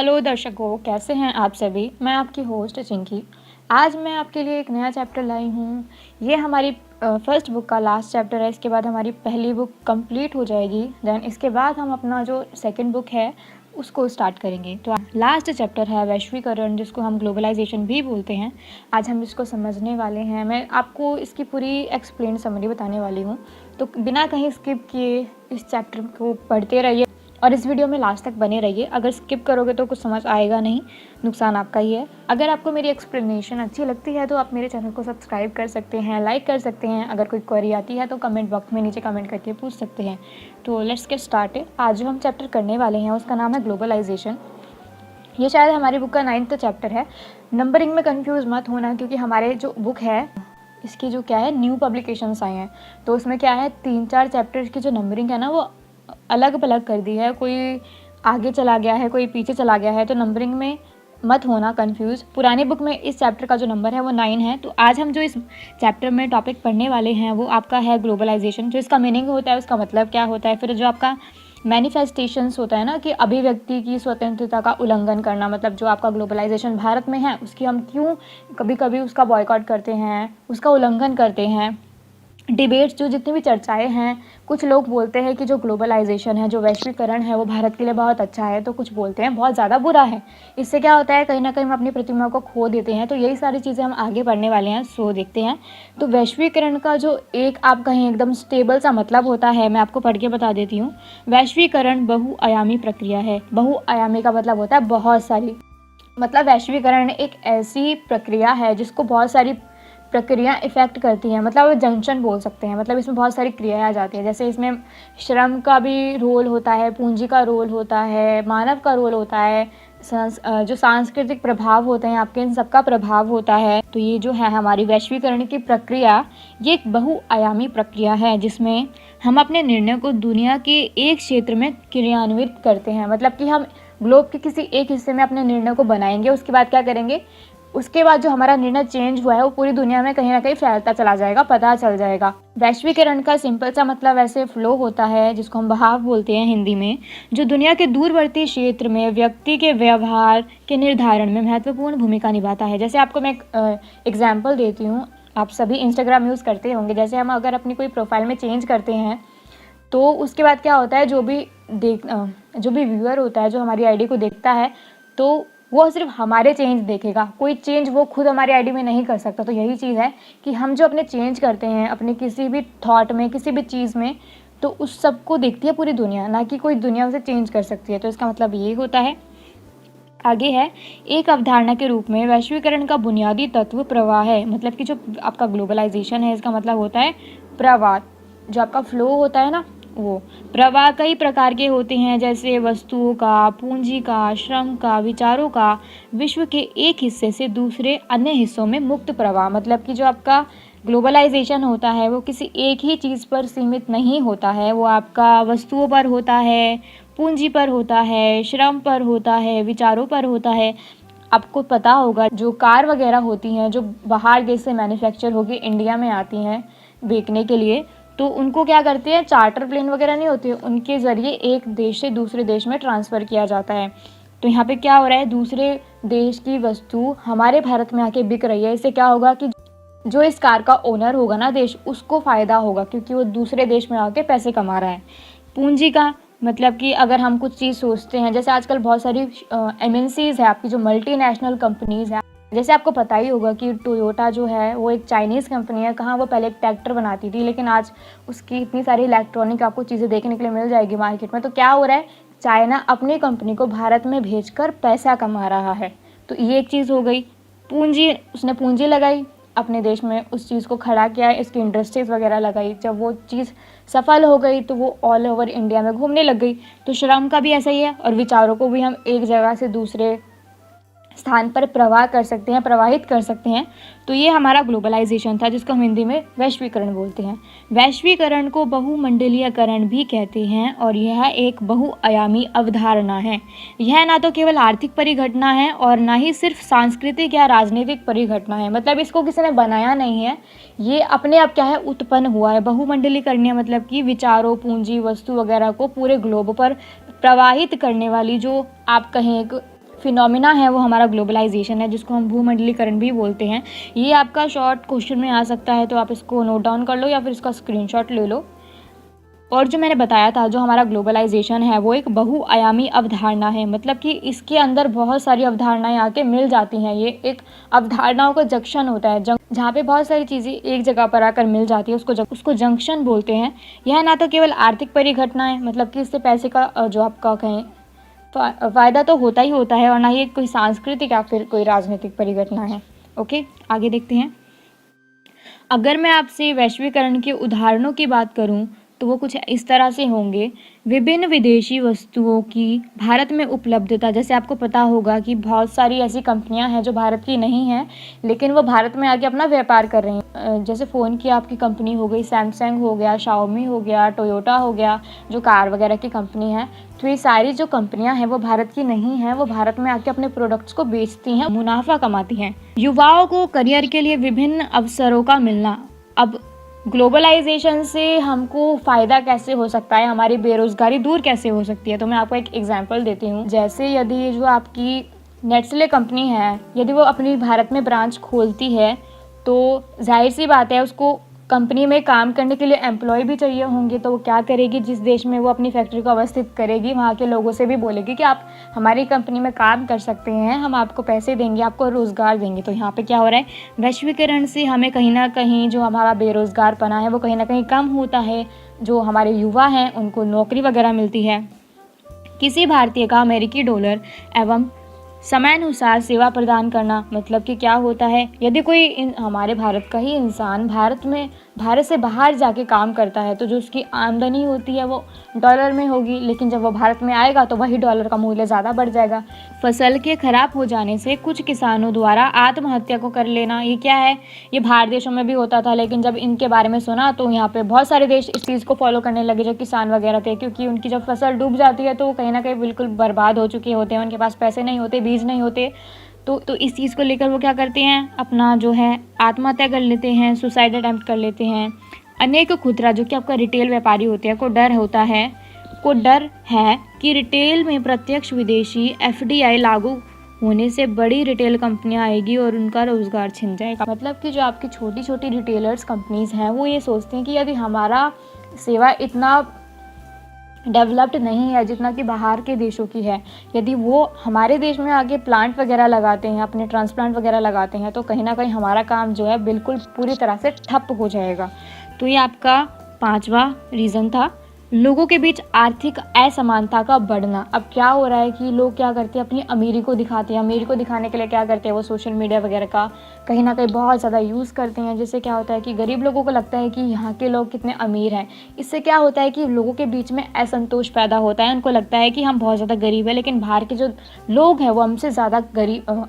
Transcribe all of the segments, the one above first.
Hello दर्शकों, कैसे हैं आप सभी। मैं आपकी होस्ट चिंकी। आज मैं आपके लिए एक नया चैप्टर लाई हूँ। ये हमारी फर्स्ट बुक का लास्ट चैप्टर है। इसके बाद हमारी पहली बुक कंप्लीट हो जाएगी। देन इसके बाद हम अपना जो सेकंड बुक है उसको स्टार्ट करेंगे। तो लास्ट चैप्टर है वैश्वीकरण, जिसको हम ग्लोबलाइजेशन भी बोलते हैं। आज हम इसको समझने वाले हैं। मैं आपको इसकी पूरी एक्सप्लेन समरी बताने वाली हूँ, तो बिना कहीं स्किप किए इस चैप्टर को पढ़ते रहिए और इस वीडियो में लास्ट तक बने रहिए। अगर स्किप करोगे तो कुछ समझ आएगा नहीं, नुकसान आपका ही है। अगर आपको मेरी एक्सप्लेनेशन अच्छी लगती है तो आप मेरे चैनल को सब्सक्राइब कर सकते हैं, लाइक कर सकते हैं। अगर कोई क्वेरी आती है तो कमेंट बॉक्स में नीचे कमेंट करके पूछ सकते हैं। तो लेट्स गेट स्टार्टेड। आज जो हम चैप्टर करने वाले हैं उसका नाम है ग्लोबलाइजेशन। ये शायद हमारी बुक का 9th चैप्टर है। नंबरिंग में कन्फ्यूज़ मत होना, क्योंकि हमारे जो बुक है इसकी जो क्या है न्यू पब्लिकेशंस आए हैं, तो उसमें क्या है 3-4 चैप्टर्स की जो नंबरिंग है ना वो अलग अलग कर दी है। कोई आगे चला गया है, कोई पीछे चला गया है, तो नंबरिंग में मत होना कंफ्यूज। पुरानी बुक में इस चैप्टर का जो नंबर है वो 9 है। तो आज हम जो इस चैप्टर में टॉपिक पढ़ने वाले हैं वो आपका है ग्लोबलाइजेशन। जो इसका मीनिंग होता है, उसका मतलब क्या होता है, फिर जो आपका मैनिफेस्टेशंस होता है ना कि अभिव्यक्ति की स्वतंत्रता का उल्लंघन करना, मतलब जो आपका ग्लोबलाइजेशन भारत में है उसकी हम क्यों कभी कभी उसका बॉयकॉट करते हैं, उसका उल्लंघन करते हैं। डिबेट्स, जो जितनी भी चर्चाएं हैं, कुछ लोग बोलते हैं कि जो ग्लोबलाइजेशन है, जो वैश्वीकरण है वो भारत के लिए बहुत अच्छा है, तो कुछ बोलते हैं बहुत ज़्यादा बुरा है। इससे क्या होता है, कहीं ना कहीं हम अपनी प्रतिमा को खो देते हैं। तो यही सारी चीज़ें हम आगे पढ़ने वाले हैं, सो देखते हैं। तो वैश्वीकरण का जो एक आप कहीं एकदम स्टेबल सा मतलब होता है, मैं आपको पढ़ के बता देती हूँ। वैश्वीकरण बहुआयामी प्रक्रिया है। बहुआयामी का मतलब होता है बहुत सारी, मतलब वैश्वीकरण एक ऐसी प्रक्रिया है जिसको बहुत सारी प्रक्रिया इफ़ेक्ट करती हैं। मतलब जंक्शन बोल सकते हैं, मतलब इसमें बहुत सारी क्रियाएं आ जाती हैं। जैसे इसमें श्रम का भी रोल होता है, पूंजी का रोल होता है, मानव का रोल होता है, जो सांस्कृतिक प्रभाव होते हैं आपके, इन सबका प्रभाव होता है। तो ये जो है हमारी वैश्वीकरण की प्रक्रिया, ये एक बहुआयामी प्रक्रिया है जिसमें हम अपने निर्णय को दुनिया के एक क्षेत्र में क्रियान्वित करते हैं। मतलब कि हम ग्लोब के किसी एक हिस्से में अपने निर्णय को बनाएंगे, उसके बाद क्या करेंगे, उसके बाद जो हमारा निर्णय चेंज हुआ है वो पूरी दुनिया में कहीं ना कहीं फैलता चला जाएगा, पता चल जाएगा। वैश्वीकरण का सिंपल सा मतलब ऐसे फ्लो होता है, जिसको हम बहाव बोलते हैं हिंदी में, जो दुनिया के दूरवर्ती क्षेत्र में व्यक्ति के व्यवहार के निर्धारण में महत्वपूर्ण भूमिका निभाता है। जैसे आपको मैं एग्जाम्पल देती हूँ। आप सभी इंस्टाग्राम यूज़ करते होंगे। जैसे हम अगर अपनी कोई प्रोफाइल में चेंज करते हैं तो उसके बाद क्या होता है, जो भी व्यूअर होता है, जो हमारी आईडी को देखता है, तो वो सिर्फ हमारे चेंज देखेगा, कोई चेंज वो खुद हमारी आईडी में नहीं कर सकता। तो यही चीज़ है कि हम जो अपने चेंज करते हैं अपने किसी भी थॉट में, किसी भी चीज़ में, तो उस सब को देखती है पूरी दुनिया, ना कि कोई दुनिया उसे चेंज कर सकती है। तो इसका मतलब ये होता है। आगे है, एक अवधारणा के रूप में वैश्वीकरण का बुनियादी तत्व प्रवाह है। मतलब कि जो आपका ग्लोबलाइजेशन है, इसका मतलब होता है प्रवाह, जो आपका फ्लो होता है ना, वो प्रवाह कई प्रकार के होते हैं, जैसे वस्तुओं का, पूंजी का, श्रम का, विचारों का, विश्व के एक हिस्से से दूसरे अन्य हिस्सों में मुक्त प्रवाह। मतलब कि जो आपका ग्लोबलाइजेशन होता है वो किसी एक ही चीज़ पर सीमित नहीं होता है, वो आपका वस्तुओं पर होता है, पूंजी पर होता है, श्रम पर होता है, विचारों पर होता है। आपको पता होगा जो कार वगैरह होती हैं, जो बाहर देश से मैन्युफैक्चर होकर इंडिया में आती हैं बेचने के लिए, तो उनको क्या करते हैं, चार्टर प्लेन वगैरह नहीं होती, उनके ज़रिए एक देश से दूसरे देश में ट्रांसफ़र किया जाता है। तो यहाँ पे क्या हो रहा है, दूसरे देश की वस्तु हमारे भारत में आके बिक रही है। इससे क्या होगा कि जो इस कार का ओनर होगा ना देश, उसको फ़ायदा होगा, क्योंकि वो दूसरे देश में आके पैसे कमा रहा है। पूंजी का मतलब कि अगर हम कुछ चीज़ सोचते हैं, जैसे आजकल बहुत सारी MNCs है आपकी, जो मल्टीनेशनल कंपनीज़ है। जैसे आपको पता ही होगा कि टोयोटा जो है वो एक चाइनीज़ कंपनी है। कहाँ, वो पहले एक ट्रैक्टर बनाती थी, लेकिन आज उसकी इतनी सारी इलेक्ट्रॉनिक आपको चीज़ें देखने के लिए मिल जाएगी मार्केट में। तो क्या हो रहा है, चाइना अपनी कंपनी को भारत में भेजकर पैसा कमा रहा है। तो ये एक चीज़ हो गई। पूंजी, उसने पूंजी लगाई अपने देश में, उस चीज़ को खड़ा किया, इसकी इंडस्ट्रीज़ वगैरह लगाई। जब वो चीज़ सफल हो गई तो वो ऑल ओवर इंडिया में घूमने लग गई। तो श्रम का भी ऐसा ही है, और विचारों को भी हम एक जगह से दूसरे स्थान पर प्रवाह कर सकते हैं, प्रवाहित कर सकते हैं। तो ये हमारा ग्लोबलाइजेशन था, जिसको हम हिंदी में वैश्वीकरण बोलते हैं। वैश्वीकरण को बहुमंडलीयकरण भी कहते हैं, और यह एक बहुआयामी अवधारणा है। यह ना तो केवल आर्थिक परिघटना है और ना ही सिर्फ सांस्कृतिक या राजनीतिक परिघटना है। मतलब इसको किसी ने बनाया नहीं है, ये अपने आप क्या है, उत्पन्न हुआ है। बहुमंडलीकरण मतलब कि विचारों, पूंजी, वस्तु वगैरह को पूरे ग्लोब पर प्रवाहित करने वाली, जो आप कहें एक फिनोमिना है वो हमारा ग्लोबलाइजेशन है, जिसको हम भूमंडलीकरण भी बोलते हैं। ये आपका शॉर्ट क्वेश्चन में आ सकता है, तो आप इसको नोट डाउन कर लो या फिर इसका स्क्रीनशॉट ले लो। और जो मैंने बताया था, जो हमारा ग्लोबलाइजेशन है वो एक बहुआयामी अवधारणा है, मतलब कि इसके अंदर बहुत सारी अवधारणाएं आके मिल जाती हैं। ये एक अवधारणाओं का जंक्शन होता है, जहाँ पे बहुत सारी चीज़ें एक जगह पर आकर मिल जाती है, उसको जंक्शन बोलते हैं। यह ना तो केवल आर्थिक परिघटनाएं, मतलब कि इससे पैसे का जो आपका कहें फ़ायदा तो होता ही होता है, और ना ही कोई सांस्कृतिक या फिर कोई राजनीतिक परिघटना है। ओके, आगे देखते हैं। अगर मैं आपसे वैश्वीकरण के उदाहरणों की बात करूं तो वो कुछ इस तरह से होंगे। विभिन्न विदेशी वस्तुओं की भारत में उपलब्धता, जैसे आपको पता होगा कि बहुत सारी ऐसी कंपनियां हैं जो भारत की नहीं हैं, लेकिन वो भारत में आके अपना व्यापार कर रही हैं। जैसे फ़ोन की आपकी कंपनी हो गई, सैमसंग हो गया, शाओमी हो गया, टोयोटा हो गया, जो कार वगैरह की कंपनी है। तो ये सारी जो कंपनियां हैं वो भारत की नहीं हैं, वो भारत में आके अपने प्रोडक्ट्स को बेचती हैं, मुनाफा कमाती हैं। युवाओं को करियर के लिए विभिन्न अवसरों का मिलना। अब ग्लोबलाइजेशन से हमको फ़ायदा कैसे हो सकता है, हमारी बेरोज़गारी दूर कैसे हो सकती है, तो मैं आपको एक एग्जांपल देती हूँ। जैसे यदि जो आपकी नेस्ले कंपनी है, यदि वो अपनी भारत में ब्रांच खोलती है, तो जाहिर सी बात है उसको कंपनी में काम करने के लिए एम्प्लॉय भी चाहिए होंगे। तो वो क्या करेगी, जिस देश में वो अपनी फैक्ट्री को अवस्थित करेगी, वहाँ के लोगों से भी बोलेगी कि आप हमारी कंपनी में काम कर सकते हैं, हम आपको पैसे देंगे, आपको रोज़गार देंगे। तो यहाँ पे क्या हो रहा है, वैश्वीकरण से हमें कहीं ना कहीं जो हमारा बेरोज़गारपना है वो कहीं ना कहीं कम होता है। जो हमारे युवा हैं उनको नौकरी वगैरह मिलती है। किसी भारतीय का अमेरिकी डॉलर एवं समयानुसार सेवा प्रदान करना, मतलब कि क्या होता है, यदि कोई हमारे भारत का ही इंसान भारत से बाहर जाके काम करता है, तो जो उसकी आमदनी होती है वो डॉलर में होगी, लेकिन जब वो भारत में आएगा तो वही डॉलर का मूल्य ज़्यादा बढ़ जाएगा। फसल के खराब हो जाने से कुछ किसानों द्वारा आत्महत्या को कर लेना, ये क्या है, ये बाहर देशों में भी होता था, लेकिन जब इनके बारे में सुना तो यहाँ पे बहुत सारे देश इस चीज़ को फॉलो करने लगे, जो किसान वगैरह थे, क्योंकि उनकी जब फसल डूब जाती है तो वो कहीं ना कहीं बिल्कुल बर्बाद हो चुके होते हैं, उनके पास पैसे नहीं होते, बीज नहीं होते। तो इस चीज़ को लेकर वो क्या करते हैं, अपना जो है आत्महत्या कर लेते हैं, सुसाइड अटेम्प्ट कर लेते हैं। अनेक खुदरा, जो कि आपका रिटेल व्यापारी होते हैं, को डर है कि रिटेल में प्रत्यक्ष विदेशी एफडीआई लागू होने से बड़ी रिटेल कंपनियां आएगी और उनका रोज़गार छिन जाएगा। मतलब कि जो आपकी छोटी छोटी रिटेलर्स कंपनीज़ हैं वो ये सोचते हैं कि यदि हमारा सेवा इतना डेवलप्ड नहीं है जितना कि बाहर के देशों की है, यदि वो हमारे देश में आगे प्लांट वगैरह लगाते हैं, अपने ट्रांसप्लांट वगैरह लगाते हैं, तो कहीं ना कहीं हमारा काम जो है बिल्कुल पूरी तरह से ठप हो जाएगा। तो ये आपका 5वां रीज़न था, लोगों के बीच आर्थिक असमानता का बढ़ना। अब क्या हो रहा है कि लोग क्या करते हैं, अपनी अमीरी को दिखाते हैं। अमीरी को दिखाने के लिए क्या करते हैं, वो सोशल मीडिया वगैरह का कहीं ना कहीं बहुत ज़्यादा यूज़ करते हैं, जिससे क्या होता है कि गरीब लोगों को लगता है कि यहाँ के लोग कितने अमीर हैं। इससे क्या होता है कि लोगों के बीच में असंतोष पैदा होता है, उनको लगता है कि हम बहुत ज़्यादा गरीब हैं, लेकिन बाहर के जो लोग हैं वो हमसे ज़्यादा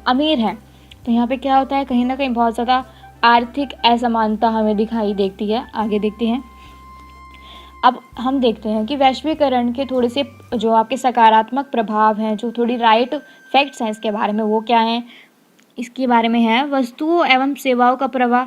अमीर हैं। तो यहाँ पर क्या होता है, कहीं ना कहीं बहुत ज़्यादा आर्थिक असमानता हमें दिखाई देती है। आगे देखते हैं। अब हम देखते हैं कि वैश्वीकरण के थोड़े से जो आपके सकारात्मक प्रभाव हैं, जो थोड़ी राइट फैक्ट्स हैं इसके बारे में, वो क्या हैं, इसके बारे में है वस्तुओं एवं सेवाओं का प्रवाह।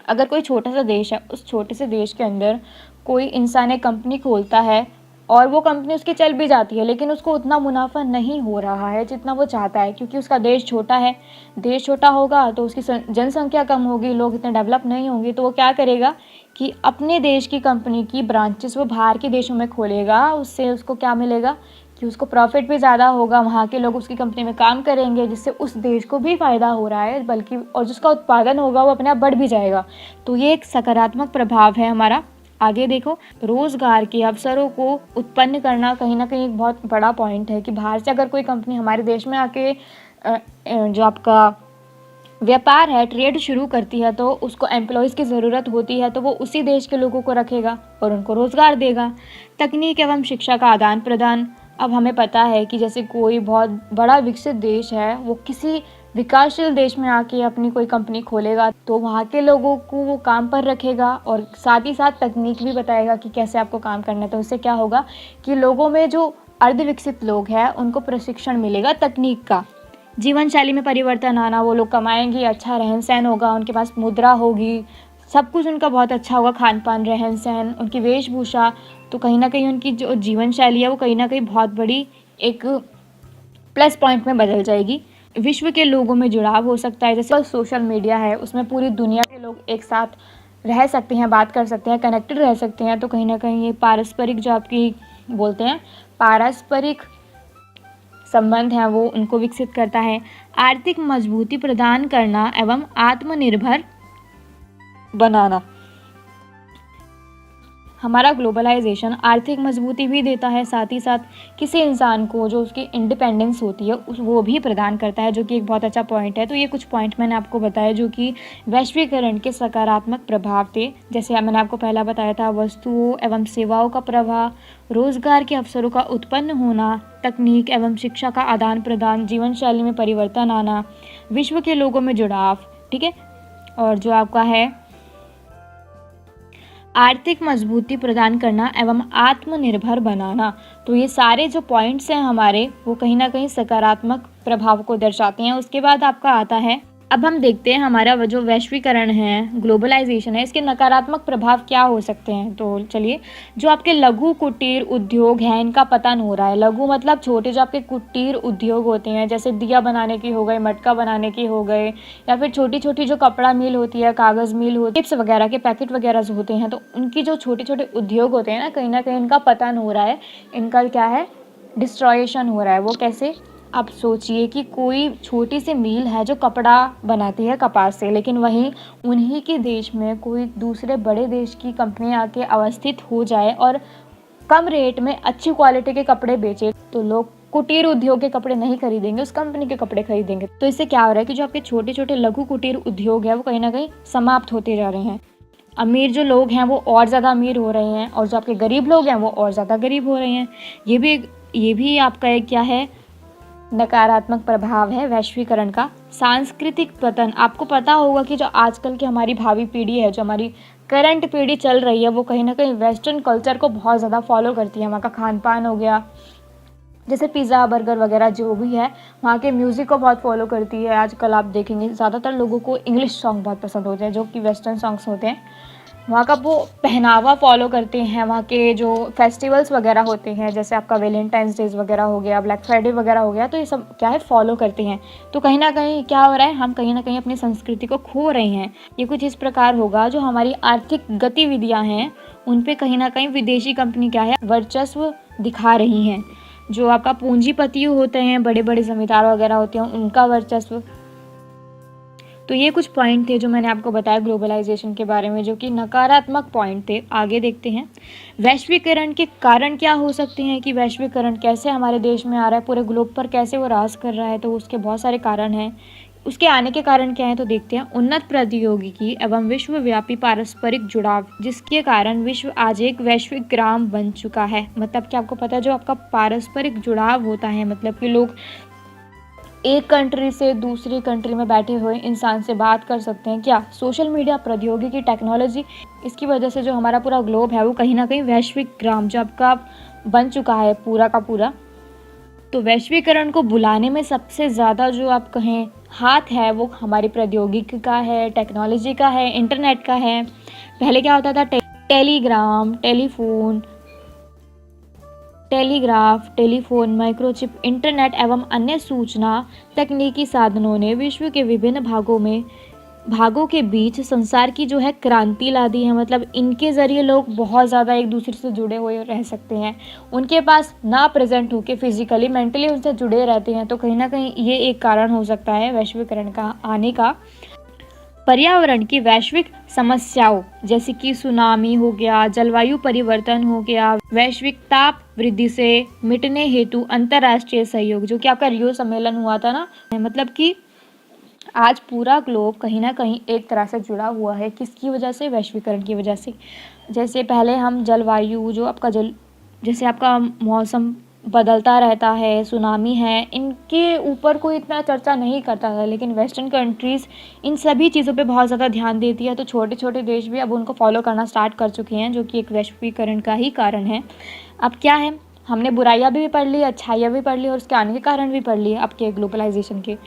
अगर कोई छोटा सा देश है, उस छोटे से देश के अंदर कोई इंसान एक कंपनी खोलता है और वो कंपनी उसकी चल भी जाती है, लेकिन उसको उतना मुनाफा नहीं हो रहा है जितना वो चाहता है, क्योंकि उसका देश छोटा है। देश छोटा होगा तो उसकी जनसंख्या कम होगी, लोग इतने डेवलप नहीं होंगे, तो वो क्या करेगा कि अपने देश की कंपनी की ब्रांचेस वो बाहर के देशों में खोलेगा। उससे उसको क्या मिलेगा कि उसको प्रॉफिट भी ज़्यादा होगा, वहाँ के लोग उसकी कंपनी में काम करेंगे, जिससे उस देश को भी फ़ायदा हो रहा है, बल्कि और जिसका उत्पादन होगा वो अपने आप बढ़ भी जाएगा। तो ये एक सकारात्मक प्रभाव है हमारा। आगे देखो, रोज़गार के अवसरों को उत्पन्न करना कहीं ना कहीं एक बहुत बड़ा पॉइंट है कि बाहर से अगर कोई कंपनी हमारे देश में आके जो आपका व्यापार है, ट्रेड शुरू करती है, तो उसको एम्प्लॉयज़ की ज़रूरत होती है, तो वो उसी देश के लोगों को रखेगा और उनको रोज़गार देगा। तकनीक एवं शिक्षा का आदान प्रदान। अब हमें पता है कि जैसे कोई बहुत बड़ा विकसित देश है, वो किसी विकासशील देश में आके अपनी कोई कंपनी खोलेगा, तो वहाँ के लोगों को वो काम पर रखेगा और साथ ही साथ तकनीक भी बताएगा कि कैसे आपको काम करना है। तो इससे क्या होगा कि लोगों में जो अर्धविकसित लोग हैं उनको प्रशिक्षण मिलेगा तकनीक का। जीवन शैली में परिवर्तन आना, वो लोग कमाएंगे, अच्छा रहन सहन होगा, उनके पास मुद्रा होगी, सब कुछ उनका बहुत अच्छा होगा, खान पान, रहन सहन, उनकी वेशभूषा। तो कहीं ना कहीं उनकी जो जीवन शैली है वो कहीं ना कहीं बहुत बड़ी एक प्लस पॉइंट में बदल जाएगी। विश्व के लोगों में जुड़ाव हो सकता है, जैसे सोशल मीडिया है उसमें पूरी दुनिया के लोग एक साथ रह सकते हैं, बात कर सकते हैं, कनेक्टेड रह सकते हैं। तो कहीं ना कहीं ये पारस्परिक जो आपकी बोलते हैं पारस्परिक संबंध हैं वो उनको विकसित करता है। आर्थिक मजबूती प्रदान करना एवं आत्मनिर्भर बनाना। हमारा ग्लोबलाइजेशन आर्थिक मजबूती भी देता है, साथ ही साथ किसी इंसान को जो उसकी इंडिपेंडेंस होती है वो भी प्रदान करता है, जो कि एक बहुत अच्छा पॉइंट है। तो ये कुछ पॉइंट मैंने आपको बताया जो कि वैश्वीकरण के सकारात्मक प्रभाव थे। जैसे मैंने आपको पहला बताया था, वस्तुओं एवं सेवाओं का प्रवाह, रोजगार के अवसरों का उत्पन्न होना, तकनीक एवं शिक्षा का आदान प्रदान, जीवन शैली में परिवर्तन आना, विश्व के लोगों में जुड़ाव, ठीक है, और जो आपका है आर्थिक मजबूती प्रदान करना एवं आत्मनिर्भर बनाना। तो ये सारे जो पॉइंट्स हैं हमारे वो कहीं ना कहीं सकारात्मक प्रभाव को दर्शाते हैं। उसके बाद आपका आता है, अब हम देखते हैं हमारा जो वैश्वीकरण है, ग्लोबलाइजेशन है, इसके नकारात्मक प्रभाव क्या हो सकते हैं। तो चलिए, जो आपके लघु कुटीर उद्योग हैं इनका पतन हो रहा है। लघु मतलब छोटे, जो आपके कुटीर उद्योग होते हैं, जैसे दिया बनाने की हो गए, मटका बनाने की हो गए, या फिर छोटी छोटी जो कपड़ा मिल होती है, कागज़ मिल होती है, चिप्स वगैरह के पैकेट वगैरह जो होते हैं, तो उनकी जो छोटे छोटे उद्योग होते हैं ना कहीं इनका पतन हो रहा है। इनका क्या है, डिस्ट्रॉयेशन हो रहा है। वो कैसे, आप सोचिए कि कोई छोटी सी मिल है जो कपड़ा बनाती है कपास से, लेकिन वहीं उन्हीं के देश में कोई दूसरे बड़े देश की कंपनी आके अवस्थित हो जाए और कम रेट में अच्छी क्वालिटी के कपड़े बेचे, तो लोग कुटीर उद्योग के कपड़े नहीं खरीदेंगे, उस कंपनी के कपड़े खरीदेंगे। तो इससे क्या हो रहा है कि जो आपके छोटे छोटे लघु कुटीर उद्योग है वो कहीं ना कहीं समाप्त होते जा रहे हैं। अमीर जो लोग हैं वो और ज़्यादा अमीर हो रहे हैं, और जो आपके गरीब लोग हैं वो और ज़्यादा गरीब हो रहे हैं। ये भी आपका एक क्या है, नकारात्मक प्रभाव है वैश्वीकरण का। सांस्कृतिक पतन, आपको पता होगा कि जो आजकल की हमारी भावी पीढ़ी है, जो हमारी करंट पीढ़ी चल रही है, वो कहीं ना कहीं वेस्टर्न कल्चर को बहुत ज़्यादा फॉलो करती है। वहाँ का खान पान हो गया, जैसे पिज़्ज़ा बर्गर वगैरह जो भी है, वहाँ के म्यूज़िक को बहुत फॉलो करती है। आजकल आप देखेंगे ज़्यादातर लोगों को इंग्लिश सॉन्ग बहुत पसंद होते हैं जो कि वेस्टर्न सॉन्ग्स होते हैं। वहाँ का वो पहनावा फॉलो करते हैं। वहाँ के जो फेस्टिवल्स वगैरह होते हैं, जैसे आपका वैलेंटाइंस डेज वगैरह हो गया, ब्लैक फ्राइडे वगैरह हो गया, तो ये सब क्या है, फॉलो करते हैं। तो कहीं ना कहीं क्या हो रहा है, हम कहीं ना कहीं अपनी संस्कृति को खो रहे हैं। ये कुछ इस प्रकार होगा, जो हमारी आर्थिक गतिविधियाँ हैं उन पे कहीं ना कहीं विदेशी कंपनी क्या है, वर्चस्व दिखा रही हैं। जो आपका पूंजीपति होते हैं, बड़े बड़े जमींदार वगैरह होते हैं, उनका वर्चस्व। तो ये कुछ पॉइंट थे जो मैंने आपको बताया ग्लोबलाइजेशन के बारे में, जो कि नकारात्मक पॉइंट थे। आगे देखते हैं वैश्वीकरण के कारण क्या हो सकते हैं, कि वैश्वीकरण कैसे हमारे देश में आ रहा है, पूरे ग्लोब पर कैसे वो राज कर रहा है। तो उसके बहुत सारे कारण हैं। उसके आने के कारण क्या है, तो देखते हैं। उन्नत प्रौद्योगिकी एवं विश्वव्यापी पारस्परिक जुड़ाव, जिसके कारण विश्व आज एक वैश्विक ग्राम बन चुका है। मतलब कि आपको पता है, जो आपका पारस्परिक जुड़ाव होता है, मतलब कि लोग एक कंट्री से दूसरी कंट्री में बैठे हुए इंसान से बात कर सकते हैं। क्या, सोशल मीडिया, प्रौद्योगिकी, टेक्नोलॉजी, इसकी वजह से जो हमारा पूरा ग्लोब है वो कहीं ना कहीं वैश्विक ग्राम जो आपका बन चुका है पूरा का पूरा। तो वैश्वीकरण को बुलाने में सबसे ज़्यादा जो आप कहें हाथ है वो हमारी प्रौद्योगिकी का है, टेक्नोलॉजी का है, इंटरनेट का है। पहले क्या होता था, टेलीग्राम, टेलीफोन, माइक्रोचिप, इंटरनेट एवं अन्य सूचना तकनीकी साधनों ने विश्व के विभिन्न भागों के बीच संसार की जो है क्रांति ला दी है। मतलब इनके ज़रिए लोग बहुत ज़्यादा एक दूसरे से जुड़े हुए रह सकते हैं। उनके पास ना प्रेजेंट होके फिजिकली, मेंटली उनसे जुड़े रहते हैं। तो कहीं ना कहीं ये एक कारण हो सकता है वैश्वीकरण का आने का। पर्यावरण की वैश्विक समस्याओं, जैसे कि सुनामी हो गया, जलवायु परिवर्तन हो गया, वैश्विक ताप वृद्धि से मिटने हेतु अंतर्राष्ट्रीय सहयोग, जो कि आपका रियो सम्मेलन हुआ था ना, मतलब कि आज पूरा ग्लोब कहीं ना कहीं एक तरह से जुड़ा हुआ है। किसकी वजह से, वैश्वीकरण की वजह से। जैसे पहले हम जलवायु, जो आपका जैसे आपका मौसम बदलता रहता है, सुनामी है, इनके ऊपर कोई इतना चर्चा नहीं करता था, लेकिन वेस्टर्न कंट्रीज़ इन सभी चीज़ों पे बहुत ज़्यादा ध्यान देती है। तो छोटे छोटे देश भी अब उनको फॉलो करना स्टार्ट कर चुके हैं, जो कि एक वैश्वीकरण का ही कारण है। अब क्या है, हमने बुराइयाँ भी पढ़ ली, अच्छाइयाँ भी पढ़ ली, और उसके आने के कारण भी पढ़ लिए आपके ग्लोबलाइजेशन के।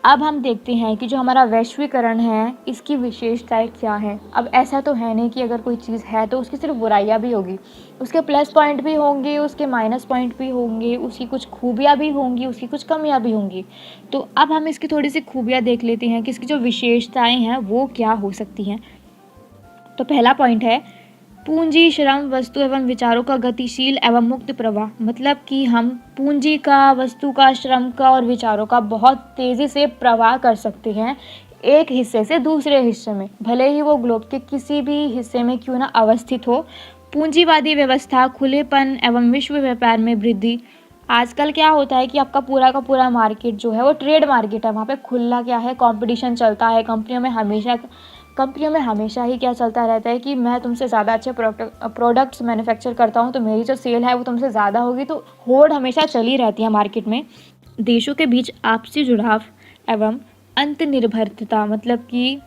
अब हम देखते हैं कि जो हमारा वैश्वीकरण है इसकी विशेषताएं क्या हैं। अब ऐसा तो है नहीं कि अगर कोई चीज़ है तो उसकी सिर्फ बुराइयां भी होगी, उसके प्लस पॉइंट भी होंगे, उसके माइनस पॉइंट भी होंगे, उसकी कुछ खूबियां भी होंगी, उसकी कुछ कमियां भी होंगी। तो अब हम इसकी थोड़ी सी खूबियां देख लेते हैं कि इसकी जो विशेषताएं हैं वो क्या हो सकती हैं। तो पहला पॉइंट है पूंजी, श्रम, वस्तु एवं विचारों का गतिशील एवं मुक्त प्रवाह। मतलब कि हम पूंजी का, वस्तु का, श्रम का और विचारों का बहुत तेज़ी से प्रवाह कर सकते हैं एक हिस्से से दूसरे हिस्से में, भले ही वो ग्लोब के किसी भी हिस्से में क्यों ना अवस्थित हो। पूंजीवादी व्यवस्था, खुलेपन एवं विश्व व्यापार में वृद्धि। आजकल क्या होता है कि आपका पूरा का पूरा मार्केट जो है वो ट्रेड मार्केट है, वहाँ पे खुला क्या है, कंपटीशन चलता है। कंपनियों में हमेशा ही क्या चलता रहता है कि मैं तुमसे ज़्यादा अच्छे प्रोडक्ट्स मैन्युफैक्चर करता हूँ तो मेरी जो सेल है वो तुमसे ज़्यादा होगी। तो होड़ हमेशा चली रहती है मार्केट में। देशों के बीच आपसी जुड़ाव एवं अंतर्निर्भरता। मतलब कि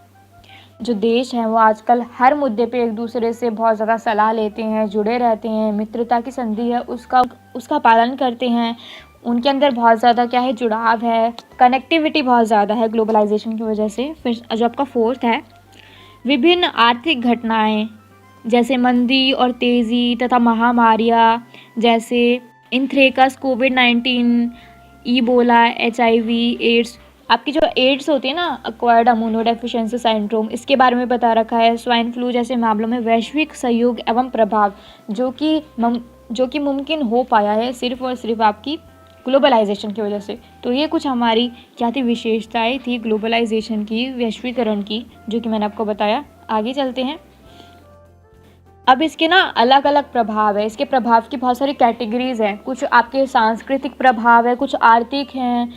जो देश हैं वो आजकल हर मुद्दे पे एक दूसरे से बहुत ज़्यादा सलाह लेते हैं, जुड़े रहते हैं, मित्रता की संधि है उसका पालन करते हैं। उनके अंदर बहुत ज़्यादा क्या है, जुड़ाव है, कनेक्टिविटी बहुत ज़्यादा है ग्लोबलाइजेशन की वजह से। फिर जो आपका फोर्थ है विभिन्न आर्थिक घटनाएं जैसे मंदी और तेज़ी तथा महामारियाँ जैसे इंथ्रेकस, कोविड-19, ईबोला, HIV, एड्स। आपकी जो एड्स होती है ना, एक्वायर्ड इम्यूनोडेफिशिएंसी सिंड्रोम, इसके बारे में बता रखा है। स्वाइन फ्लू जैसे मामलों में वैश्विक सहयोग एवं प्रभाव जो कि मुमकिन हो पाया है सिर्फ और सिर्फ आपकी ग्लोबलाइजेशन की वजह से। तो ये कुछ हमारी क्या थी, विशेषताएं थी ग्लोबलाइजेशन की, वैश्वीकरण की, जो कि मैंने आपको बताया। आगे चलते हैं। अब इसके ना अलग अलग प्रभाव है, इसके प्रभाव की बहुत सारी कैटेगरीज हैं। कुछ आपके सांस्कृतिक प्रभाव है, कुछ आर्थिक हैं,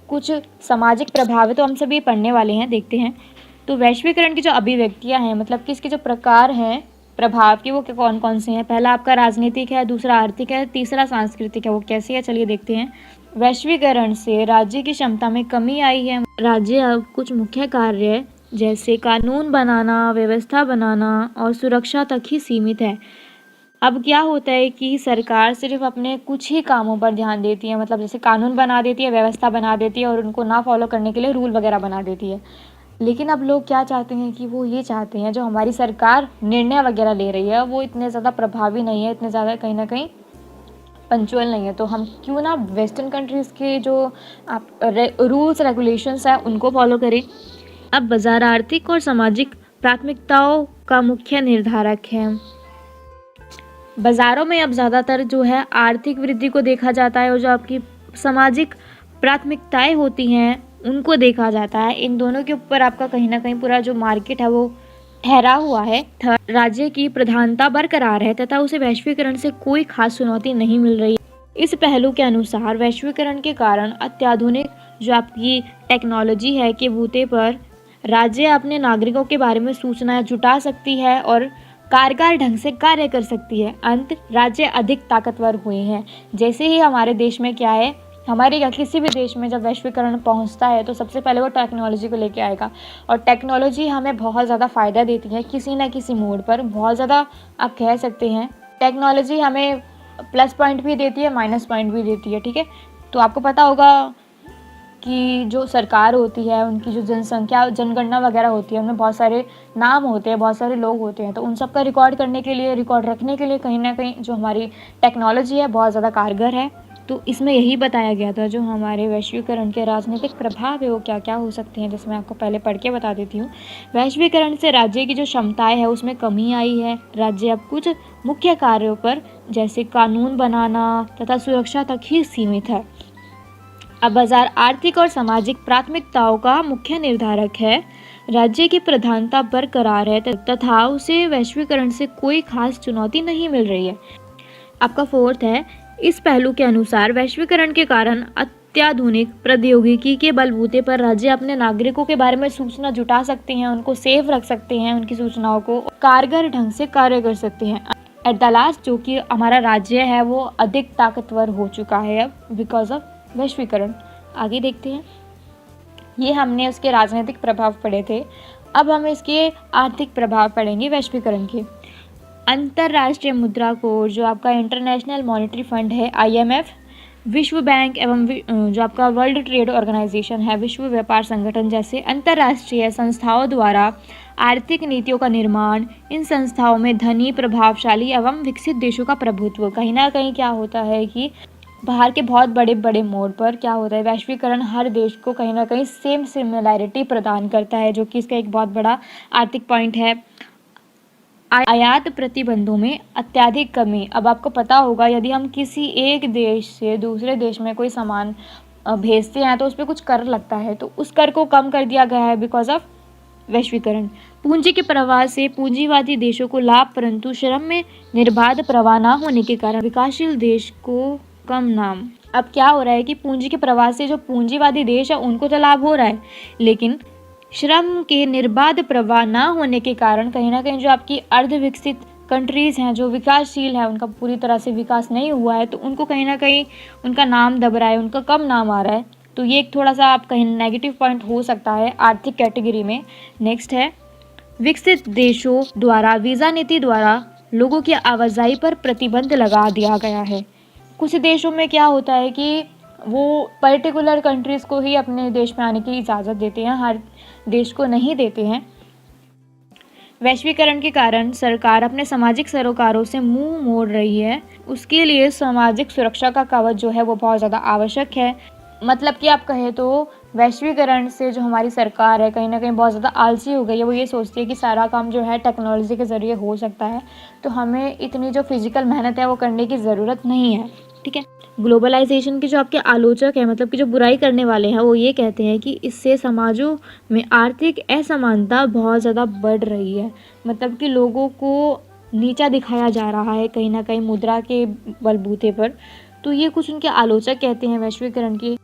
कुछ सामाजिक प्रभाव है। तो हम सभी पढ़ने वाले हैं, देखते हैं। तो वैश्वीकरण की जो अभिव्यक्तियां हैं, मतलब कि इसके जो प्रकार हैं प्रभाव की, वो कौन कौन से हैं। पहला आपका राजनीतिक है, दूसरा आर्थिक है, तीसरा सांस्कृतिक है। वो कैसे है, चलिए देखते हैं। वैश्वीकरण से राज्य की क्षमता में कमी आई है। राज्य अब कुछ मुख्य कार्य जैसे कानून बनाना, व्यवस्था बनाना और सुरक्षा तक ही सीमित है। अब क्या होता है कि सरकार सिर्फ अपने कुछ ही कामों पर ध्यान देती है, मतलब जैसे कानून बना देती है, व्यवस्था बना देती है और उनको ना फॉलो करने के लिए रूल वगैरह बना देती है। लेकिन अब लोग क्या चाहते हैं कि वो ये चाहते हैं जो हमारी सरकार निर्णय वगैरह ले रही है वो इतने ज़्यादा प्रभावी नहीं है, इतने ज़्यादा कहीं ना कहीं पंचुअल नहीं है। तो हम क्यों ना वेस्टर्न कंट्रीज़ के जो आप रूल्स रेगुलेशंस हैं उनको फॉलो करें। अब बाजार आर्थिक और सामाजिक प्राथमिकताओं का मुख्य निर्धारक है। बाज़ारों में अब ज़्यादातर जो है आर्थिक वृद्धि को देखा जाता है और जो आपकी सामाजिक प्राथमिकताएं होती हैं उनको देखा जाता है। इन दोनों के ऊपर आपका कहीं ना कहीं पूरा जो मार्केट है वो ठहरा हुआ है। राज्य की प्रधानता बरकरार है तथा उसे वैश्वीकरण से कोई खास चुनौती नहीं मिल रही। इस पहलू के अनुसार वैश्वीकरण के कारण अत्याधुनिक जो आपकी टेक्नोलॉजी है के बूते पर राज्य अपने नागरिकों के बारे में सूचनाएं जुटा सकती है और कारगर ढंग से कार्य कर सकती है। अंत राज्य अधिक ताकतवर हुए हैं। जैसे ही हमारे देश में क्या है, हमारे या किसी भी देश में जब वैश्वीकरण पहुंचता है तो सबसे पहले वो टेक्नोलॉजी को लेके आएगा और टेक्नोलॉजी हमें बहुत ज़्यादा फ़ायदा देती है किसी न किसी मोड पर। बहुत ज़्यादा आप कह सकते हैं टेक्नोलॉजी हमें प्लस पॉइंट भी देती है, माइनस पॉइंट भी देती है। ठीक है, तो आपको पता होगा कि जो सरकार होती है उनकी जो जनगणना वगैरह होती है उनमें बहुत सारे नाम होते हैं, बहुत सारे लोग होते हैं। तो उन सब का रिकॉर्ड करने के लिए, रिकॉर्ड रखने के लिए कहीं ना कहीं जो हमारी टेक्नोलॉजी है बहुत ज़्यादा कारगर है। तो इसमें यही बताया गया था जो हमारे वैश्वीकरण के राजनीतिक प्रभाव है वो क्या क्या हो सकते हैं, जिसमें आपको पहले पढ़ के बता देती हूँ। वैश्वीकरण से राज्य की जो क्षमताएं है उसमें कमी आई है। राज्य अब कुछ मुख्य कार्यों पर जैसे कानून बनाना तथा सुरक्षा तक ही सीमित है। अब बाजार आर्थिक और सामाजिक प्राथमिकताओं का मुख्य निर्धारक है। राज्य की प्रधानता बरकरार है तथा उसे वैश्वीकरण से कोई खास चुनौती नहीं मिल रही है। आपका फोर्थ है इस पहलू के अनुसार वैश्वीकरण के कारण अत्याधुनिक प्रौद्योगिकी के बलबूते पर राज्य अपने नागरिकों के बारे में सूचना जुटा सकते हैं, उनको सेफ रख सकते हैं, उनकी सूचनाओं को कारगर ढंग से कार्य कर सकते हैं। एट द लास्ट जो कि हमारा राज्य है वो अधिक ताकतवर हो चुका है अब बिकॉज ऑफ वैश्वीकरण। आगे देखते हैं। ये हमने उसके राजनीतिक प्रभाव पढ़े थे, अब हम इसके आर्थिक प्रभाव पढ़ेंगे वैश्वीकरण के। अंतर्राष्ट्रीय मुद्रा कोष जो आपका इंटरनेशनल मॉनेटरी फंड है IMF विश्व बैंक एवं जो आपका वर्ल्ड ट्रेड ऑर्गेनाइजेशन है, विश्व व्यापार संगठन जैसे अंतर्राष्ट्रीय संस्थाओं द्वारा आर्थिक नीतियों का निर्माण। इन संस्थाओं में धनी, प्रभावशाली एवं विकसित देशों का प्रभुत्व। कहीं ना कहीं क्या होता है कि बाहर के बहुत बड़े बड़े मोड पर क्या होता है, वैश्वीकरण हर देश को कहीं ना कहीं सेम सिमिलैरिटी प्रदान करता है, जो कि इसका एक बहुत बड़ा आर्थिक पॉइंट है। आयात प्रतिबंधों में अत्यधिक कमी। अब आपको पता होगा, यदि हम किसी एक देश से दूसरे देश में कोई सामान भेजते हैं तो उस पर कुछ कर लगता है, तो उस कर को कम कर दिया गया है बिकॉज ऑफ वैश्वीकरण। पूंजी के प्रवाह से पूंजीवादी देशों को लाभ, परंतु श्रम में निर्बाध प्रवाह न होने के कारण विकासशील देश को कम नाम। अब क्या हो रहा है कि पूंजी के प्रवाह से जो पूंजीवादी देश है उनको तो लाभ हो रहा है, लेकिन श्रम के निर्बाध प्रवाह न होने के कारण कहीं ना कहीं जो आपकी अर्ध विकसित कंट्रीज़ हैं, जो विकासशील है, उनका पूरी तरह से विकास नहीं हुआ है, तो उनको कहीं ना कहीं उनका नाम दब रहा है, उनका कम नाम आ रहा है। तो ये एक थोड़ा सा आप कहीं नेगेटिव पॉइंट हो सकता है आर्थिक कैटेगरी में। नेक्स्ट है, विकसित देशों द्वारा वीज़ा नीति द्वारा लोगों की आवाजाही पर प्रतिबंध लगा दिया गया है। कुछ देशों में क्या होता है कि वो पर्टिकुलर कंट्रीज़ को ही अपने देश में आने की इजाज़त देते हैं, हर देश को नहीं देते हैं। वैश्वीकरण के कारण सरकार अपने सामाजिक सरोकारों से मुंह मोड़ रही है। उसके लिए सामाजिक सुरक्षा का कवच जो है वो बहुत ज़्यादा आवश्यक है। मतलब कि आप कहें तो वैश्वीकरण से जो हमारी सरकार है कहीं ना कहीं बहुत ज़्यादा आलसी हो गई है। वो ये सोचती है कि सारा काम जो है टेक्नोलॉजी के ज़रिए हो सकता है, तो हमें इतनी जो फिजिकल मेहनत है वो करने की ज़रूरत नहीं है। ठीक है। ग्लोबलाइजेशन के जो आपके आलोचक हैं, मतलब कि जो बुराई करने वाले हैं, वो ये कहते हैं कि इससे समाजों में आर्थिक असमानता बहुत ज़्यादा बढ़ रही है। मतलब कि लोगों को नीचा दिखाया जा रहा है कहीं ना कहीं मुद्रा के बलबूते पर। तो ये कुछ उनके आलोचक कहते हैं वैश्वीकरण के।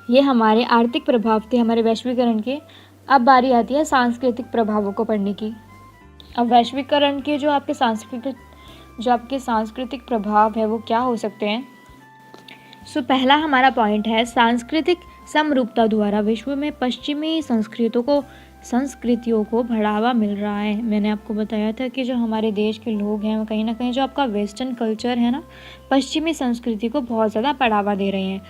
ये हमारे आर्थिक प्रभाव थे हमारे वैश्वीकरण के। अब बारी आती है सांस्कृतिक प्रभावों को पढ़ने की। अब वैश्वीकरण के जो आपके सांस्कृतिक प्रभाव है वो क्या हो सकते हैं। सो पहला हमारा पॉइंट है, सांस्कृतिक समरूपता द्वारा विश्व में पश्चिमी संस्कृतियों को बढ़ावा मिल रहा है। मैंने आपको बताया था कि जो हमारे देश के लोग हैं वो कहीं ना कहीं जो आपका वेस्टर्न कल्चर है ना, पश्चिमी संस्कृति को बहुत ज़्यादा बढ़ावा दे रहे हैं।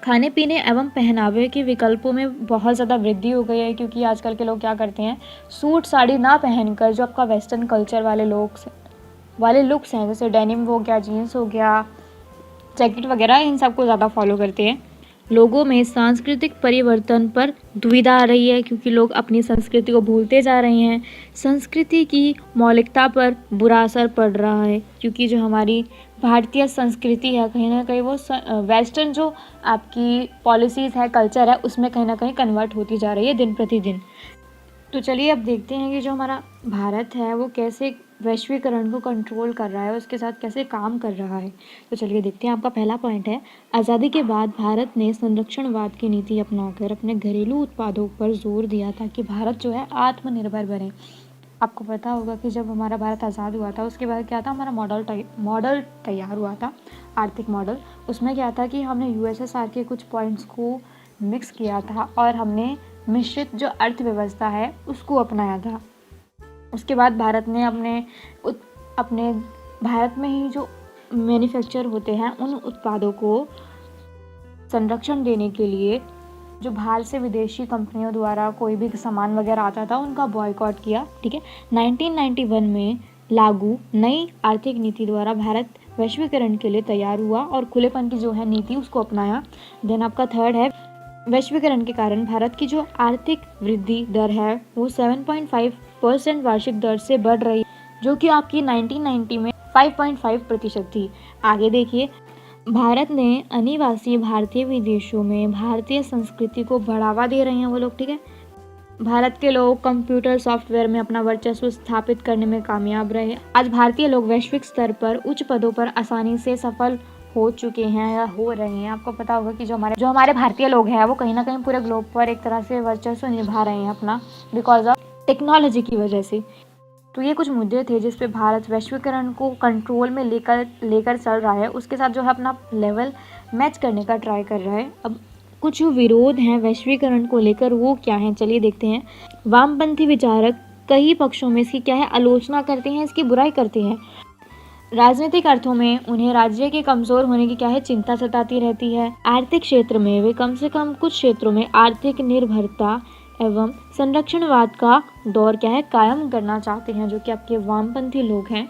खाने पीने एवं पहनावे के विकल्पों में बहुत ज़्यादा वृद्धि हो गई है, क्योंकि आजकल के लोग क्या करते हैं, सूट साड़ी ना पहनकर जो आपका वेस्टर्न कल्चर वाले लुक्स हैं, जैसे डेनिम हो गया, जीन्स हो गया, जैकेट वगैरह, इन सबको ज़्यादा फॉलो करते हैं। लोगों में सांस्कृतिक परिवर्तन पर दुविधा आ रही है, क्योंकि लोग अपनी संस्कृति को भूलते जा रहे हैं। संस्कृति की मौलिकता पर बुरा असर पड़ रहा है, क्योंकि जो हमारी भारतीय संस्कृति है कहीं ना कहीं वो वेस्टर्न जो आपकी पॉलिसीज़ है, कल्चर है, उसमें कहीं ना कहीं कन्वर्ट होती जा रही है दिन प्रतिदिन। तो चलिए अब देखते हैं कि जो हमारा भारत है वो कैसे वैश्वीकरण को कंट्रोल कर रहा है, उसके साथ कैसे काम कर रहा है। तो चलिए देखते हैं। आपका पहला पॉइंट है, आज़ादी के बाद भारत ने संरक्षणवाद की नीति अपनाकर अपने घरेलू उत्पादों पर जोर दिया ताकि भारत जो है आत्मनिर्भर बने। आपको पता होगा कि जब हमारा भारत आज़ाद हुआ था उसके बाद क्या था, हमारा मॉडल तैयार हुआ था, आर्थिक मॉडल। उसमें क्या था कि हमने यूएसएसआर के कुछ पॉइंट्स को मिक्स किया था और हमने मिश्रित जो अर्थव्यवस्था है उसको अपनाया था। उसके बाद भारत ने अपने भारत में ही जो मैन्युफैक्चर होते हैं उन उत्पादों को संरक्षण देने के लिए जो बाहर से विदेशी कंपनियों द्वारा कोई भी सामान वगैरह आता था उनका बॉयकॉट किया। ठीक है। 1991 में लागू नई आर्थिक नीति द्वारा भारत वैश्वीकरण के लिए तैयार हुआ और खुलेपन की जो है नीति उसको अपनाया। देन आपका थर्ड है, वैश्वीकरण के कारण भारत की जो आर्थिक वृद्धि दर है वो 7.5% वार्षिक दर से बढ़ रही है, जो कि आपकी 1990 में 5.5% थी। आगे देखिए, भारत ने अनिवासी भारतीय विदेशों में भारतीय संस्कृति को बढ़ावा दे रहे हैं वो लोग। ठीक है। भारत के लोग कंप्यूटर सॉफ्टवेयर में अपना वर्चस्व स्थापित करने में कामयाब रहे। आज भारतीय लोग वैश्विक स्तर पर उच्च पदों पर आसानी से सफल हो चुके हैं या हो रहे हैं। आपको पता होगा कि जो हमारे भारतीय लोग हैं वो कहीं ना कहीं पूरे ग्लोब पर एक तरह से वर्चस्व निभा रहे हैं अपना, बिकॉज ऑफ टेक्नोलॉजी की वजह से। तो ये कुछ मुद्दे थे जिस पे भारत वैश्वीकरण को कंट्रोल में लेकर चल रहा है, उसके साथ जो है अपना लेवल मैच करने का ट्राई कर रहा है। अब कुछ विरोध हैं वैश्वीकरण को लेकर, वो क्या हैं, चलिए देखते हैं। वामपंथी विचारक कई पक्षों में इसकी क्या है आलोचना करते हैं, इसकी बुराई करते हैं। राजनीतिक अर्थों में उन्हें राज्य के कमजोर होने की क्या है, चिंता सताती रहती है। आर्थिक क्षेत्र में वे कम से कम कुछ क्षेत्रों में आर्थिक निर्भरता एवं संरक्षणवाद का दौर क्या है, कायम करना चाहते हैं, जो कि आपके वामपंथी लोग हैं।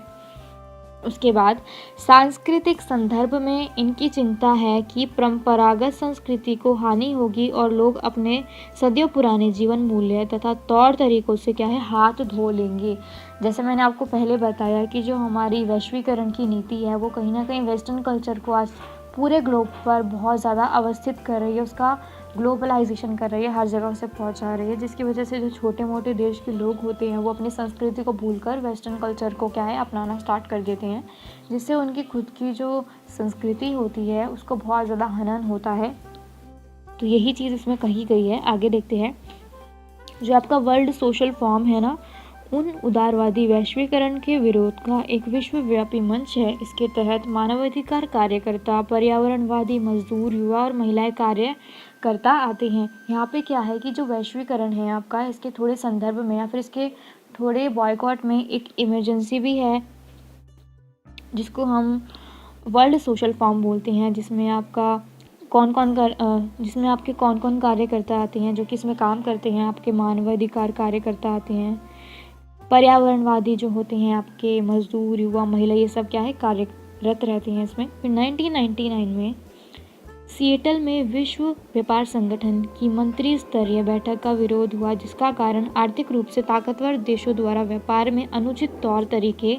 उसके बाद सांस्कृतिक संदर्भ में इनकी चिंता है कि परंपरागत संस्कृति को हानि होगी और लोग अपने सदियों पुराने जीवन मूल्य तथा तौर तरीकों से क्या है, हाथ धो लेंगे। जैसे मैंने आपको पहले बताया कि जो हमारी वैश्वीकरण की नीति है वो कहीं ना कहीं वेस्टर्न कल्चर को आज पूरे ग्लोब पर बहुत ज़्यादा अवस्थित कर रही है, उसका ग्लोबलाइजेशन कर रही है, हर जगह उसे पहुंचा रही है, जिसकी वजह से जो छोटे मोटे देश के लोग होते हैं वो अपनी संस्कृति को भूलकर वेस्टर्न कल्चर को क्या है, अपनाना स्टार्ट कर देते हैं, जिससे उनकी खुद की जो संस्कृति होती है उसको बहुत ज़्यादा हनन होता है। तो यही चीज़ इसमें कही गई है। आगे देखते हैं, जो आपका वर्ल्ड सोशल फॉर्म है ना, उन उदारवादी वैश्वीकरण के विरोध का एक विश्वव्यापी मंच है। इसके तहत मानवाधिकार कार्यकर्ता, पर्यावरणवादी, मजदूर, युवा और महिलाएं कार्य करता आते हैं। यहाँ पे क्या है कि जो वैश्वीकरण है आपका, इसके थोड़े संदर्भ में या फिर इसके थोड़े बॉयकॉट में एक इमरजेंसी भी है, जिसको हम वर्ल्ड सोशल फॉर्म बोलते हैं, जिसमें आपका जिसमें आपके कौन कौन कार्यकर्ता आते हैं जो कि इसमें काम करते हैं। आपके मानवाधिकार कार्यकर्ता आते हैं, पर्यावरणवादी जो होते हैं आपके, मजदूर, युवा, महिला, ये सब क्या है, कार्यरत रहते हैं इसमें। फिर 1999 में सिएटल में विश्व व्यापार संगठन की मंत्री स्तरीय बैठक का विरोध हुआ, जिसका कारण आर्थिक रूप से ताकतवर देशों द्वारा व्यापार में अनुचित तौर तरीके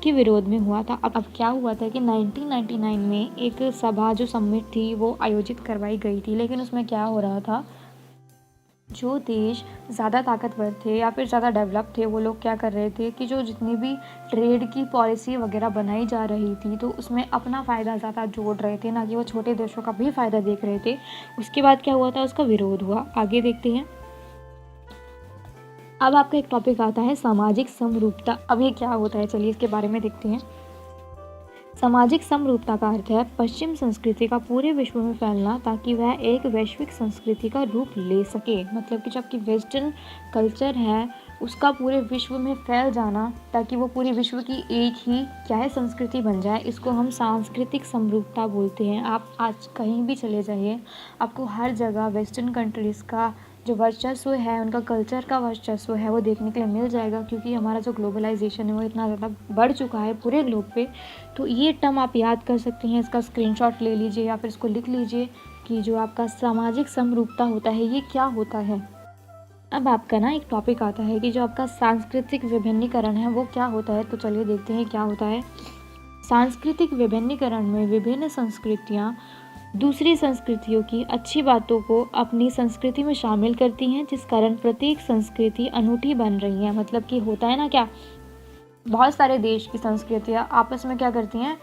के विरोध में हुआ था। अब क्या हुआ था कि 1999 में एक सभा जो समिट थी वो आयोजित करवाई गई थी, लेकिन उसमें क्या हो रहा था, जो देश ज़्यादा ताकतवर थे या फिर ज़्यादा डेवलप थे वो लोग क्या कर रहे थे कि जो जितनी भी ट्रेड की पॉलिसी वगैरह बनाई जा रही थी तो उसमें अपना फ़ायदा ज़्यादा जोड़ रहे थे, ना कि वो छोटे देशों का भी फ़ायदा देख रहे थे। उसके बाद क्या हुआ था, उसका विरोध हुआ। आगे देखते हैं। अब आपका एक टॉपिक आता है सामाजिक समरूपता। अब ये क्या होता है, चलिए इसके बारे में देखते हैं। सामाजिक समरूपता का अर्थ है पश्चिम संस्कृति का पूरे विश्व में फैलना ताकि वह एक वैश्विक संस्कृति का रूप ले सके। मतलब कि जो आपकी वेस्टर्न कल्चर है उसका पूरे विश्व में फैल जाना ताकि वो पूरे विश्व की एक ही क्या है, संस्कृति बन जाए। इसको हम सांस्कृतिक समरूपता बोलते हैं। आप आज कहीं भी चले जाइए, आपको हर जगह वेस्टर्न कंट्रीज़ का जो वर्चस्व है, उनका कल्चर का वर्चस्व है, वो देखने के लिए मिल जाएगा, क्योंकि हमारा जो ग्लोबलाइजेशन है वो इतना ज़्यादा बढ़ चुका है पूरे ग्लोब पे। तो ये टर्म आप याद कर सकते हैं, इसका स्क्रीनशॉट ले लीजिए या फिर इसको लिख लीजिए कि जो आपका सामाजिक समरूपता होता है ये क्या होता है। अब आपका ना एक टॉपिक आता है कि जो आपका सांस्कृतिक विभिन्नीकरण है वो क्या होता है। तो चलिए देखते हैं क्या होता है। सांस्कृतिक विभिन्नीकरण में विभिन्न संस्कृतियाँ दूसरी संस्कृतियों की अच्छी बातों को अपनी संस्कृति में शामिल करती हैं, जिस कारण प्रत्येक संस्कृति अनूठी बन रही है। मतलब कि होता है ना क्या, बहुत सारे देश की संस्कृतियाँ आपस में क्या करती हैं,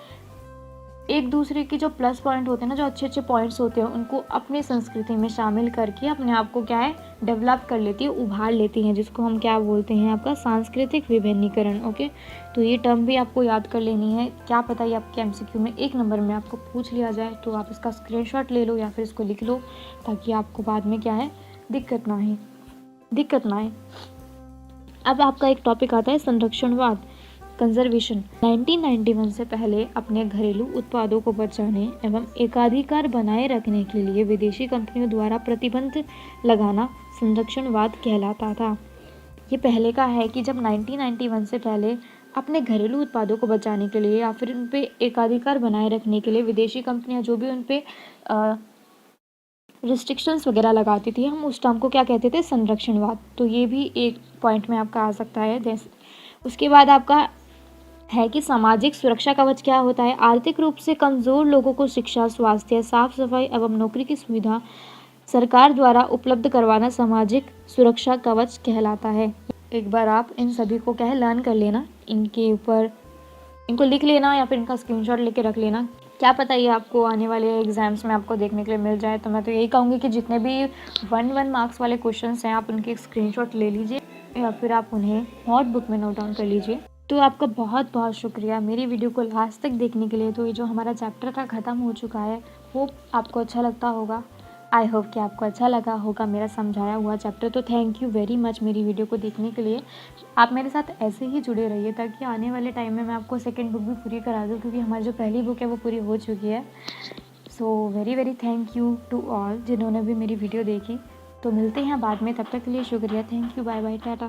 एक दूसरे की जो प्लस पॉइंट होते हैं ना, जो अच्छे अच्छे पॉइंट्स होते हैं, उनको अपनी संस्कृति में शामिल करके अपने आप को क्या है, डेवलप कर लेती है, उभार लेती हैं, जिसको हम क्या बोलते हैं, आपका सांस्कृतिक विभिन्नीकरण। ओके, तो ये टर्म भी आपको याद कर लेनी है। क्या पता ये आपके एमसीक्यू में 1 नंबर में आपको पूछ लिया जाए, तो आप इसका स्क्रीनशॉट ले लो या फिर इसको लिख लो, ताकि आपको बाद में क्या है, दिक्कत ना आए। अब आपका एक टॉपिक आता है संरक्षणवाद, कंजर्वेशन। 1991 से पहले अपने घरेलू उत्पादों को बचाने एवं एकाधिकार बनाए रखने के लिए विदेशी कंपनियों द्वारा प्रतिबंध लगाना संरक्षणवाद कहलाता था। ये पहले का है कि जब 1991 से पहले अपने घरेलू उत्पादों को बचाने के लिए या फिर उन पे एकाधिकार बनाए रखने के लिए विदेशी कंपनियां जो भी उन पे रिस्ट्रिक्शंस वगैरह लगाती थी, हम उस टर्म को क्या कहते थे, संरक्षणवाद। तो ये भी एक पॉइंट में आपका आ सकता है। जैसे उसके बाद आपका है कि सामाजिक सुरक्षा कवच क्या होता है। आर्थिक रूप से कमजोर लोगों को शिक्षा, स्वास्थ्य, साफ सफाई एवं नौकरी की सुविधा सरकार द्वारा उपलब्ध करवाना सामाजिक सुरक्षा कवच कहलाता है। एक बार आप इन सभी को क्या है, लर्न कर लेना, इनके ऊपर इनको लिख लेना या फिर इनका स्क्रीनशॉट लेके रख लेना। क्या पता ये आपको आने वाले एग्जाम्स में आपको देखने के लिए मिल जाए। तो मैं तो यही कहूँगी कि जितने भी 1 मार्क्स वाले क्वेश्चंस हैं आप उनके स्क्रीनशॉट ले लीजिए या फिर आप उन्हें नोटबुक में नोट डाउन कर लीजिए। तो आपका बहुत बहुत शुक्रिया मेरी वीडियो को लास्ट तक देखने के लिए। तो ये जो हमारा चैप्टर था ख़त्म हो चुका है, होप आपको अच्छा लगता होगा। आई होप कि आपको अच्छा लगा होगा मेरा समझाया हुआ चैप्टर। तो थैंक यू वेरी मच मेरी वीडियो को देखने के लिए। आप मेरे साथ ऐसे ही जुड़े रहिए ताकि आने वाले टाइम में मैं आपको सेकंड बुक भी पूरी करा दूँ, क्योंकि हमारी जो पहली बुक है वो पूरी हो चुकी है। So very very thank you to all जिन्होंने भी मेरी वीडियो देखी। तो मिलते हैं बाद में, तब तक के लिए शुक्रिया। Thank you, bye bye, Tata.